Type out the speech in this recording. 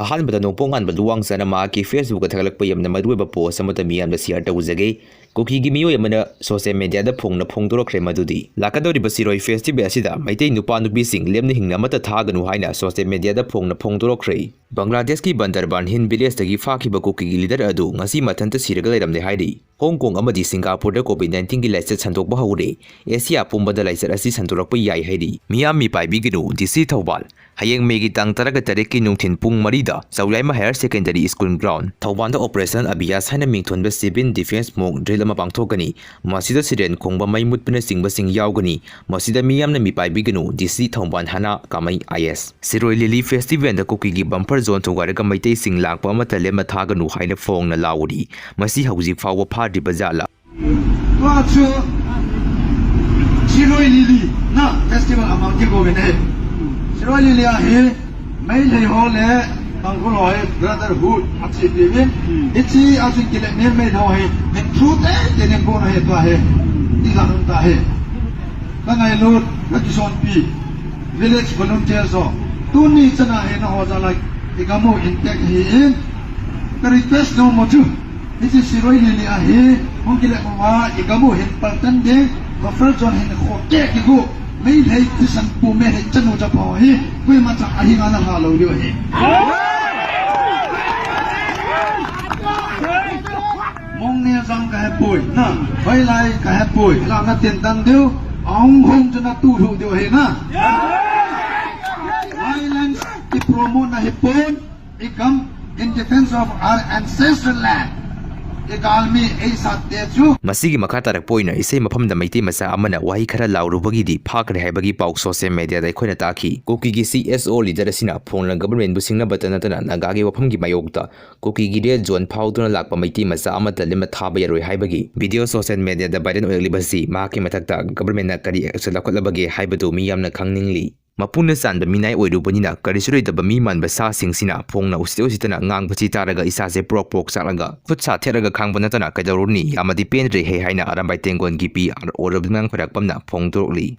ꯑꯍꯥꯟꯕꯗ ꯅꯣꯡꯄꯣꯛꯉꯥꯟꯕ ꯂꯨꯋꯥꯡꯆꯥꯅ ꯃꯍꯥꯛꯀꯤ ꯐꯦꯁꯕꯨꯛꯇ ꯊꯥꯒꯠꯂꯛꯄ ꯌꯥꯝꯅ ꯃꯔꯨꯑꯣꯏꯕ ꯄꯣꯁ ꯑꯃꯗ ꯃꯤꯌꯥꯝꯅ ꯁꯤꯌꯔ ꯇꯧꯖꯒꯦ꯫ ꯀꯨꯀꯤꯒꯤ ꯃꯤꯑꯣꯏ ꯑꯃꯅ ꯁꯣꯁꯤꯌꯦꯜ ꯃꯤꯗꯤꯌꯥꯗ ꯐꯣꯡꯗꯣꯔꯛꯈ꯭ꯔꯦ ꯃꯗꯨꯗꯤ ꯂꯥꯛꯀꯗꯧꯔꯤꯕ ꯁꯤꯔꯣꯏ ꯐꯦꯁꯇꯤꯕꯦꯜ ꯑꯁꯤꯗ ꯃꯩꯇꯩ ꯅꯨꯄꯥ ꯅꯨꯄꯤꯁꯤꯡ ꯂꯦꯝꯅ ꯍꯤꯡꯅ ꯑꯃꯠꯇ ꯊꯥꯒꯅꯨ ꯍꯥꯏꯅ ꯁꯣꯁꯤꯌꯦꯜ ꯃꯤꯗꯤꯌꯥꯗ ꯐꯣꯡꯗꯣꯔꯛꯈ꯭ꯔꯦ꯫ ꯕꯪꯒ꯭ꯂꯥꯗꯦꯁꯀꯤ ꯕꯟꯗꯔꯕꯥꯟ ꯍꯤꯟ ꯚꯤꯂꯦꯖꯇꯒꯤ ꯐꯥꯈꯤꯕ ꯀꯨꯀꯤꯒꯤ ꯂꯤꯗꯔ ꯑꯗꯨ ꯉꯁꯤ ꯃꯊꯟꯇ ꯁꯤꯔꯒ ꯂꯩꯔꯝꯂꯦ ꯍꯥꯏꯔꯤ꯫ ꯍꯣꯡꯀꯣꯡ ꯑꯃꯗꯤ ꯁꯤꯡꯒꯥꯄꯨꯔꯗ ꯀꯣꯚꯤꯗ-19ꯒꯤ ꯂꯥꯏꯆꯠ ꯁꯟꯗꯣꯛꯄ ꯍꯧꯔꯦ꯫ ꯑꯦꯁꯤꯌꯥ ꯄꯨꯝꯕꯗ ꯂꯥꯏꯆꯠ ꯑꯁꯤ ꯁꯟꯗꯣꯔꯛꯄ ꯌꯥꯏ ꯍꯥꯏꯔꯤ꯫ ꯃꯤꯌꯥꯝ ꯃꯤꯄꯥꯏꯕꯤꯒꯅꯨ ꯗꯤꯁꯤ ꯊꯧꯕꯥꯜ ꯍꯌꯦꯡ ꯃꯦꯒꯤ ꯇꯥꯡ 18ꯒꯤ ꯅꯨꯡꯊꯤꯟ ꯄꯨꯡ 4ꯗ ꯆꯧꯌꯥꯏꯃ ꯍꯥꯌꯔ ꯁꯦꯀꯦꯟꯗꯔꯤ ꯁ꯭ꯀꯨꯜ ꯒ꯭ꯔꯥꯎꯟ ꯊꯧꯕꯥꯜꯗ ꯑꯣꯄꯔꯦꯁꯟ ꯑꯕꯤꯌꯥꯁ ꯍꯥꯏꯅ ꯃꯤꯡꯊꯣꯟꯕ ꯁꯤꯚꯤꯜ ꯗꯤꯐꯦꯟꯁ ꯃꯣꯛ ꯗ꯭ꯔꯤꯜ ꯑꯃ ꯄꯥꯡꯊꯣꯛꯀꯅꯤ꯫ ꯃꯁꯤꯗ ꯁꯤꯔꯦꯟ ꯈꯣꯡꯕ, ꯃꯩ ꯃꯨꯠꯄꯅꯆꯤꯡꯕꯁꯤꯡ ꯌꯥꯎꯒꯅꯤ꯫ ꯃꯁꯤꯗ ꯃꯤꯌꯥꯝꯅ ꯃꯤꯄꯥꯏꯕꯤꯒꯅꯨ ꯗꯤꯁꯤ ꯊꯧꯕꯥꯜ ꯍꯅꯥ ꯀꯥꯃꯩ IS꯫ ꯁꯤꯔꯣꯏ ꯂꯤꯂꯤ ꯐꯦꯁꯇꯤꯕꯦꯜꯗ ꯀꯨꯀꯤꯒꯤ ꯕꯝꯄꯔ ꯖꯣꯟ ꯊꯨꯒꯥꯏꯔꯒ ꯃꯩꯇꯩꯁꯤꯡ ꯂꯥꯛꯄ ꯑꯃꯠꯇ ꯂꯦꯝꯅ ꯊꯥꯒꯅꯨ ꯍꯥꯏꯅ ꯐꯣꯡꯅ ꯂꯥꯎꯔꯤ꯫ ꯃꯁꯤ ꯍꯧꯖꯤꯛ ꯐꯥꯎꯕ ꯐꯥꯗ꯭ꯔꯤꯕ ꯖꯥꯠꯂꯥ? Shirui lili na festival among the government. Shirui lili ahi Meitei hole tangkul hoy brotherhood achi divin ichi achi kile ne Meitei hoy in truth denen bon hai to hai diganun ta hai kangai lut lakison pi village volunteers so tuni chana hai na ho jala igamu intek hi in the request no mo tu ichi Shirui lili ahi hong kile ma igamu hin partan de First one in the court, get you go. May hate this and poor men at Chanu Japan here. We must have him on a hollow. You here. Mong Zanga have boy. No, I like I have boy. Nothing done do. I'm home to not do here. Violence, the promote a hipon, it come in defense of our ancestral land. ꯃꯁꯤꯒꯤ ꯃꯈꯥ ꯇꯥꯔꯛꯄ ꯑꯣꯏꯅ ꯏꯁꯩ ꯃꯐꯝꯗ ꯃꯩꯇꯩ ꯃꯆꯥ ꯑꯃꯅ ꯋꯥꯍꯩ ꯈꯔ ꯂꯥꯎꯔꯨꯕꯒꯤꯗꯤ ꯐꯥꯈ꯭ꯔꯦ ꯍꯥꯏꯕꯒꯤ ꯄꯥꯎ ꯁꯣꯁꯤꯌꯦꯜ ꯃꯤꯗꯤꯌꯥꯗ ꯑꯩꯈꯣꯏꯅ ꯇꯥꯈꯤ꯫ ꯀꯨꯀꯤꯒꯤ CSO ꯂꯤꯗꯔ ꯑꯁꯤꯅ ꯐꯣꯡꯅ ꯒꯚꯔꯟꯃꯦꯟꯠꯕꯨ ꯁꯤꯡꯅꯕꯇ ꯅꯠꯇꯅ ꯅꯥꯒꯥꯒꯤ ꯋꯥꯐꯝꯒꯤ ꯃꯥꯌꯣꯛꯇ ꯀꯨꯀꯤꯒꯤ ꯔꯦꯗ ꯖꯣꯟ ꯐꯥꯎꯗꯨꯅ ꯂꯥꯛꯄ ꯃꯩꯇꯩ ꯃꯆꯥ ꯑꯃꯠꯇ ꯂꯦꯝꯅ ꯊꯥꯕ ꯌꯥꯔꯣꯏ ꯍꯥꯏꯕꯒꯤ ꯚꯤꯗꯤꯑꯣ ꯁꯣꯁꯤꯌꯦꯜ ꯃꯤꯗꯤꯌꯥꯗ ꯚꯥꯏꯔꯦꯜ ꯑꯣꯏꯔꯛꯂꯤꯕꯁꯤ ꯃꯍꯥꯛꯀꯤ ꯃꯊꯛꯇ ꯒꯚꯔꯟꯃꯦꯟꯠꯅ ꯀꯔꯤ ꯑꯦꯛꯁꯟ ꯂꯧꯈꯠꯂꯕꯒꯦ ꯍꯥꯏꯕꯗꯨ ꯃꯤꯌꯥꯝꯅ ꯈꯪꯅꯤꯡꯂꯤ꯫ ꯃꯄꯨꯅ ꯆꯥꯟꯕ ꯃꯤꯅꯥꯏ ꯑꯣꯏꯔꯨꯕꯅꯤꯅ ꯀꯔꯤꯁꯨ ꯂꯩꯇꯕ ꯃꯤ ꯃꯥꯟꯕ ꯁꯥꯁꯤꯡꯁꯤꯅ ꯐꯣꯡꯅ ꯎꯁꯤꯠꯇꯅ ꯉꯥꯡꯕꯁꯤ ꯇꯥꯔꯒ ꯏꯁꯥꯁꯦ ꯄ꯭ꯔꯣꯛ ꯆꯥꯛꯂꯒ ꯈꯨꯠ ꯁꯥ ꯊꯦꯠꯂꯒ ꯈꯥꯡꯕ ꯅꯠꯇꯅ ꯀꯩꯗꯧꯔꯨꯅꯤ? ꯌꯥꯝꯅꯗꯤ ꯄꯦꯟꯗ꯭ꯔꯦ ꯍꯦ ꯍꯥꯏꯅ ꯑꯔꯥꯝꯕꯥꯏ ꯇꯦꯡꯒꯣꯟꯒꯤ PR ꯑꯣꯏꯔꯕ ꯉꯥꯡ ꯈꯣꯏꯔꯥꯛꯄꯝꯅ ꯐꯣꯡꯗꯣꯔꯛꯂꯤ꯫